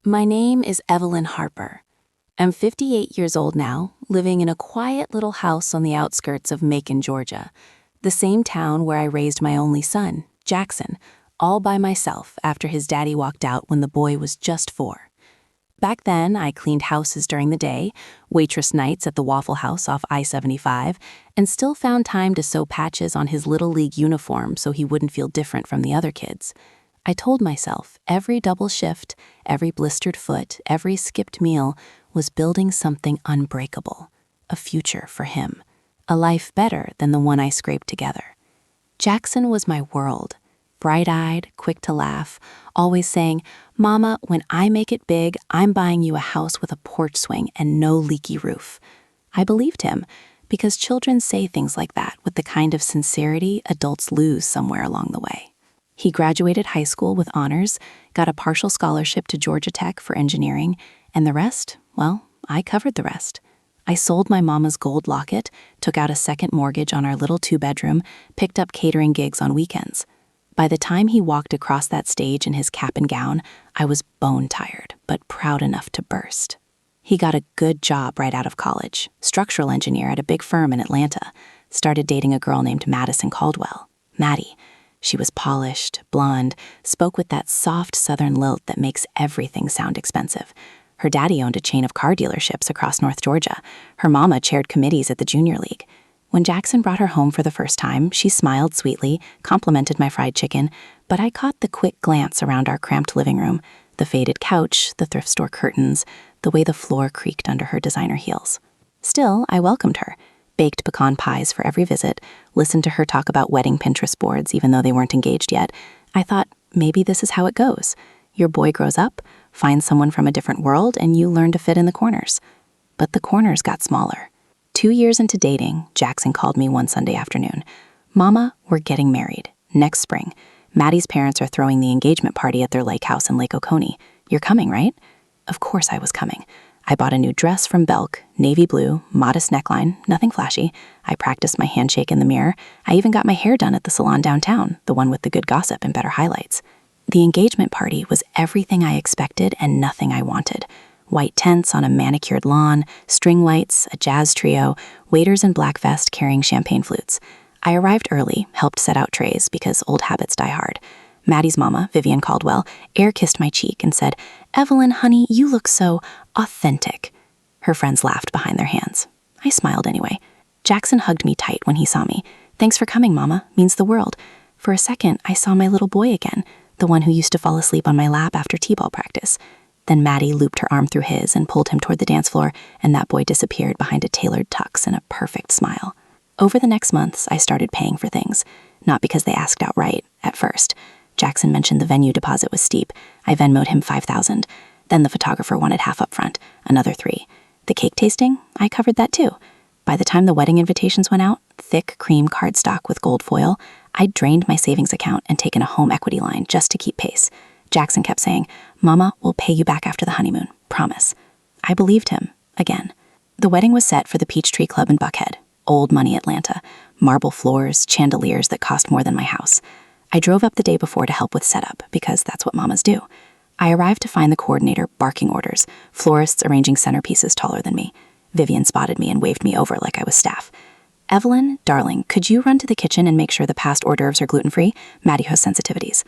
My name is Evelyn Harper. I'm 58 years old now, living in a quiet little house on the outskirts of Macon, Georgia, the same town where I raised my only son, Jackson, all by myself after his daddy walked out when the boy was just 4. Back then, I cleaned houses during the day, waitress nights at the Waffle House off I-75, and still found time to sew patches on his Little League uniform so he wouldn't feel different from the other kids. I told myself every double shift, every blistered foot, every skipped meal was building something unbreakable, a future for him, a life better than the one I scraped together. Jackson was my world, bright-eyed, quick to laugh, always saying, "Mama, when I make it big, I'm buying you a house with a porch swing and no leaky roof." I believed him, because children say things like that with the kind of sincerity adults lose somewhere along the way. He graduated high school with honors, got a partial scholarship to Georgia Tech for engineering, and the rest, well, I covered the rest. I sold my mama's gold locket, took out a second mortgage on our little 2-bedroom, picked up catering gigs on weekends. By the time he walked across that stage in his cap and gown, I was bone-tired, but proud enough to burst. He got a good job right out of college, structural engineer at a big firm in Atlanta, started dating a girl named Madison Caldwell, Maddie. She was polished, blonde, spoke with that soft southern lilt that makes everything sound expensive. Her daddy owned a chain of car dealerships across North Georgia. Her mama chaired committees at the Junior League. When Jackson brought her home for the first time, she smiled sweetly, complimented my fried chicken, but I caught the quick glance around our cramped living room, the faded couch, the thrift store curtains, the way the floor creaked under her designer heels. Still, I welcomed her. Baked pecan pies for every visit, listened to her talk about wedding Pinterest boards even though they weren't engaged yet. I thought, maybe this is how it goes. Your boy grows up, finds someone from a different world, and you learn to fit in the corners. But the corners got smaller. 2 years into dating, Jackson called me one Sunday afternoon. "Mama, we're getting married. Next spring. Maddie's parents are throwing the engagement party at their lake house in Lake Oconee. You're coming, right?" Of course I was coming. I bought a new dress from Belk, navy blue, modest neckline, nothing flashy. I practiced my handshake in the mirror. I even got my hair done at the salon downtown, the one with the good gossip and better highlights. The engagement party was everything I expected and nothing I wanted. White tents on a manicured lawn, string lights, a jazz trio, waiters in black vest carrying champagne flutes. I arrived early, helped set out trays because old habits die hard. Maddie's mama, Vivian Caldwell, air-kissed my cheek and said, "Evelyn, honey, you look so authentic." Her friends laughed behind their hands. I smiled anyway. Jackson hugged me tight when he saw me. "Thanks for coming, Mama. Means the world." For a second, I saw my little boy again, the one who used to fall asleep on my lap after t-ball practice. Then Maddie looped her arm through his and pulled him toward the dance floor, and that boy disappeared behind a tailored tux and a perfect smile. Over the next months, I started paying for things. Not because they asked outright, at first. Jackson mentioned the venue deposit was steep. I Venmo'd him $5,000. Then the photographer wanted half up front, another $3,000. The cake tasting, I covered that too. By the time the wedding invitations went out, thick cream cardstock with gold foil, I'd drained my savings account and taken a home equity line just to keep pace. Jackson kept saying, "Mama, we'll pay you back after the honeymoon, promise." I believed him, again. The wedding was set for the Peachtree Club in Buckhead, old money Atlanta, marble floors, chandeliers that cost more than my house. I drove up the day before to help with setup, because that's what mamas do. I arrived to find the coordinator barking orders, florists arranging centerpieces taller than me. Vivian spotted me and waved me over like I was staff. "Evelyn, darling, could you run to the kitchen and make sure the past hors d'oeuvres are gluten-free? Maddie has sensitivities."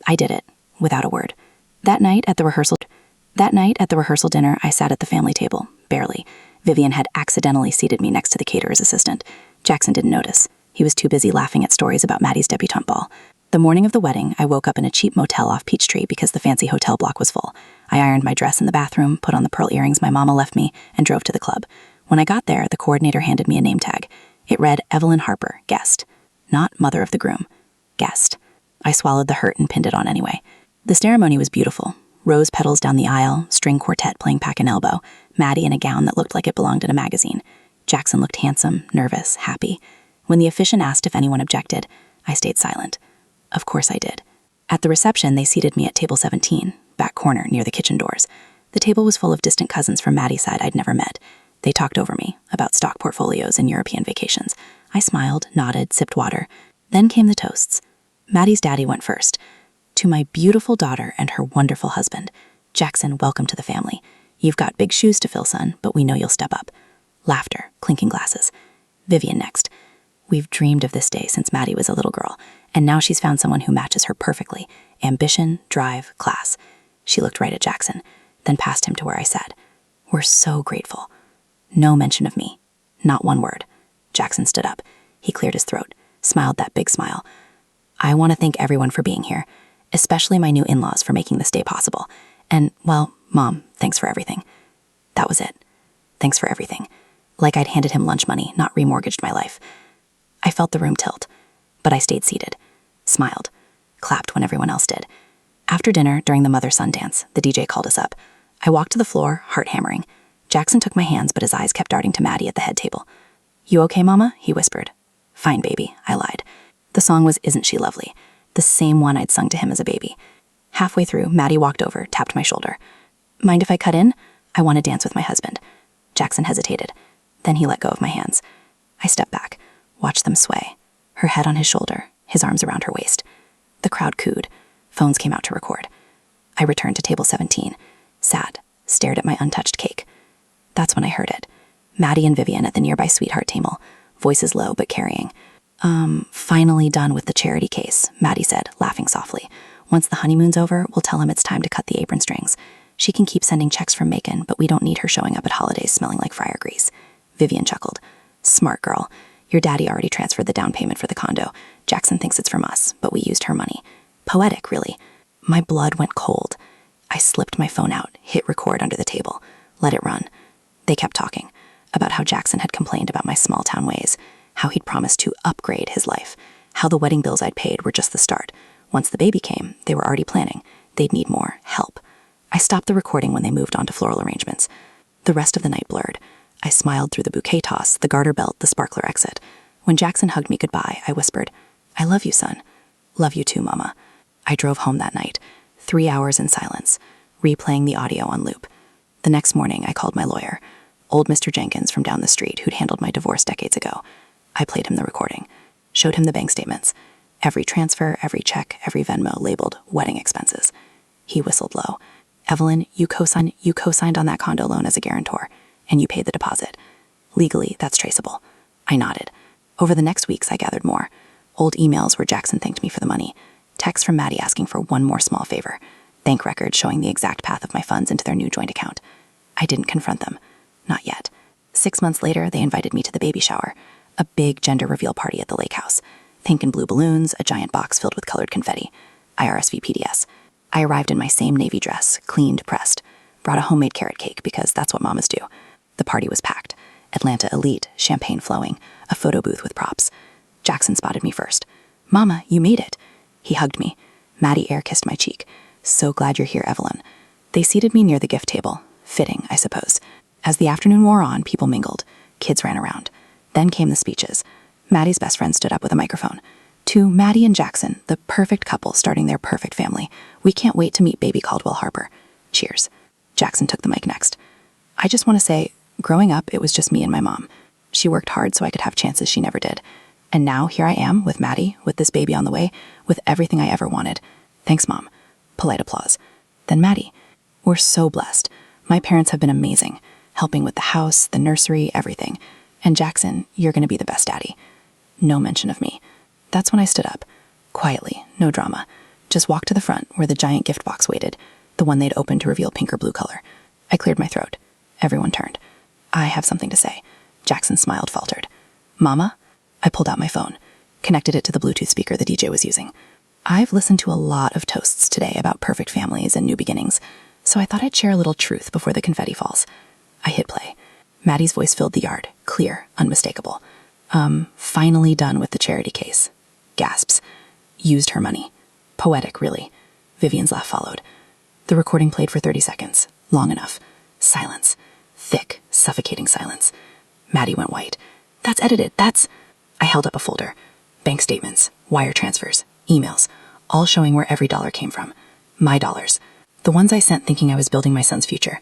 I did it, without a word. That night at the rehearsal dinner, I sat at the family table, barely. Vivian had accidentally seated me next to the caterer's assistant. Jackson didn't notice. He was too busy laughing at stories about Maddie's debutante ball. The morning of the wedding, I woke up in a cheap motel off Peachtree because the fancy hotel block was full. I ironed my dress in the bathroom, put on the pearl earrings my mama left me, and drove to the club. When I got there, the coordinator handed me a name tag. It read Evelyn Harper, guest. Not mother of the groom. Guest. I swallowed the hurt and pinned it on anyway. The ceremony was beautiful. Rose petals down the aisle, string quartet playing pack and elbow, Maddie in a gown that looked like it belonged in a magazine. Jackson looked handsome, nervous, happy. When the officiant asked if anyone objected, I stayed silent. Of course I did. At the reception, they seated me at table 17, back corner near the kitchen doors. The table was full of distant cousins from Maddie's side I'd never met. They talked over me, about stock portfolios and European vacations. I smiled, nodded, sipped water. Then came the toasts. Maddie's daddy went first. "To my beautiful daughter and her wonderful husband." Jackson, welcome to the family. You've got big shoes to fill, son, but we know you'll step up. Laughter, clinking glasses. Vivian next. We've dreamed of this day since Maddie was a little girl, and now she's found someone who matches her perfectly. Ambition, drive, class. She looked right at Jackson, then past him to where I sat. We're so grateful. No mention of me. Not one word. Jackson stood up. He cleared his throat, smiled that big smile. I want to thank everyone for being here, especially my new in-laws for making this day possible. And, well, Mom, thanks for everything. That was it. Thanks for everything. Like I'd handed him lunch money, not remortgaged my life. I felt the room tilt, but I stayed seated, smiled, clapped when everyone else did. After dinner, during the mother-son dance, the DJ called us up. I walked to the floor, heart hammering. Jackson took my hands, but his eyes kept darting to Maddie at the head table. You okay, Mama? He whispered. Fine, baby, I lied. The song was Isn't She Lovely, the same one I'd sung to him as a baby. Halfway through, Maddie walked over, tapped my shoulder. Mind if I cut in? I want to dance with my husband. Jackson hesitated. Then he let go of my hands. I stepped back, watched them sway, her head on his shoulder, his arms around her waist. The crowd cooed. Phones came out to record. I returned to table 17, sat, stared at my untouched cake. That's when I heard it. Maddie and Vivian at the nearby sweetheart table, voices low but carrying. Finally done with the charity case, Maddie said, laughing softly. Once the honeymoon's over, we'll tell him it's time to cut the apron strings. She can keep sending checks from Macon, but we don't need her showing up at holidays smelling like fryer grease. Vivian chuckled. Smart girl. Your daddy already transferred the down payment for the condo. Jackson thinks it's from us, but we used her money. Poetic, really. My blood went cold. I slipped my phone out, hit record under the table, let it run. They kept talking about how Jackson had complained about my small-town ways, how he'd promised to upgrade his life, how the wedding bills I'd paid were just the start. Once the baby came, they were already planning. They'd need more help. I stopped the recording when they moved on to floral arrangements. The rest of the night blurred. I smiled through the bouquet toss, the garter belt, the sparkler exit. When Jackson hugged me goodbye, I whispered, I love you, son. Love you too, Mama. I drove home that night, 3 hours in silence, replaying the audio on loop. The next morning, I called my lawyer, old Mr. Jenkins from down the street who'd handled my divorce decades ago. I played him the recording, showed him the bank statements, every transfer, every check, every Venmo labeled wedding expenses. He whistled low. Evelyn, you co-signed on that condo loan as a guarantor, and you paid the deposit. Legally, that's traceable. I nodded. Over the next weeks, I gathered more. Old emails where Jackson thanked me for the money. Texts from Maddie asking for one more small favor. Bank records showing the exact path of my funds into their new joint account. I didn't confront them. Not yet. 6 months later, they invited me to the baby shower. A big gender reveal party at the lake house. Pink and blue balloons, a giant box filled with colored confetti. I RSVP'd. I arrived in my same navy dress, cleaned, pressed. Brought a homemade carrot cake because that's what mamas do. The party was packed. Atlanta elite, champagne flowing, a photo booth with props. Jackson spotted me first. Mama, you made it. He hugged me. Maddie air-kissed my cheek. So glad you're here, Evelyn. They seated me near the gift table. Fitting, I suppose. As the afternoon wore on, people mingled. Kids ran around. Then came the speeches. Maddie's best friend stood up with a microphone. To Maddie and Jackson, the perfect couple starting their perfect family. We can't wait to meet baby Caldwell Harper. Cheers. Jackson took the mic next. I just want to say, growing up, it was just me and my mom. She worked hard so I could have chances she never did. And now here I am with Maddie, with this baby on the way, with everything I ever wanted. Thanks, Mom. Polite applause. Then Maddie. We're so blessed. My parents have been amazing, helping with the house, the nursery, everything. And Jackson, you're going to be the best daddy. No mention of me. That's when I stood up. Quietly, no drama. Just walked to the front where the giant gift box waited, the one they'd opened to reveal pink or blue color. I cleared my throat. Everyone turned. I have something to say. Jackson smiled, faltered. Mama? I pulled out my phone, connected it to the Bluetooth speaker the DJ was using. I've listened to a lot of toasts today about perfect families and new beginnings, so I thought I'd share a little truth before the confetti falls. I hit play. Maddie's voice filled the yard, clear, unmistakable. Finally done with the charity case. Gasps. Used her money. Poetic, really. Vivian's laugh followed. The recording played for 30 seconds. Long enough. Silence. Thick, suffocating silence. Maddie went white. That's edited. I held up a folder. Bank statements, wire transfers, emails, all showing where every dollar came from. My dollars. The ones I sent thinking I was building my son's future.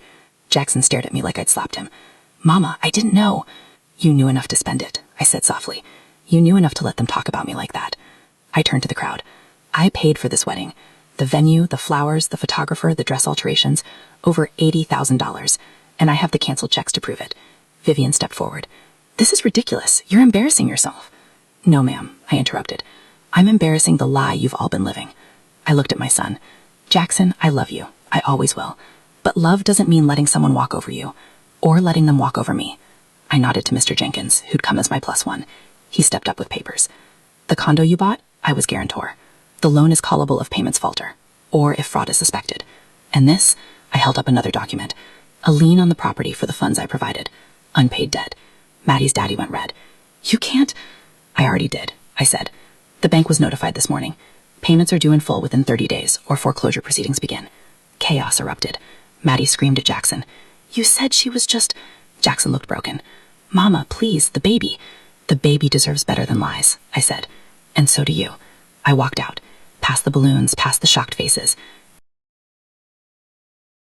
Jackson stared at me like I'd slapped him. Mama, I didn't know. You knew enough to spend it, I said softly. You knew enough to let them talk about me like that. I turned to the crowd. I paid for this wedding. The venue, the flowers, the photographer, the dress alterations, over $80,000. And I have the canceled checks to prove it. Vivian stepped forward. This is ridiculous. You're embarrassing yourself. No, ma'am, I interrupted. I'm embarrassing the lie you've all been living. I looked at my son. Jackson, I love you. I always will. But love doesn't mean letting someone walk over you, or letting them walk over me. I nodded to Mr. Jenkins, who'd come as my +1. He stepped up with papers. The condo you bought, I was guarantor. The loan is callable if payments falter, or if fraud is suspected. And this, I held up another document, a lien on the property for the funds I provided. Unpaid debt. Maddie's daddy went red. You can't... I already did, I said. The bank was notified this morning. Payments are due in full within 30 days, or foreclosure proceedings begin. Chaos erupted. Maddie screamed at Jackson. You said she was just... Jackson looked broken. Mama, please, the baby. The baby deserves better than lies, I said. And so do you. I walked out, past the balloons, past the shocked faces.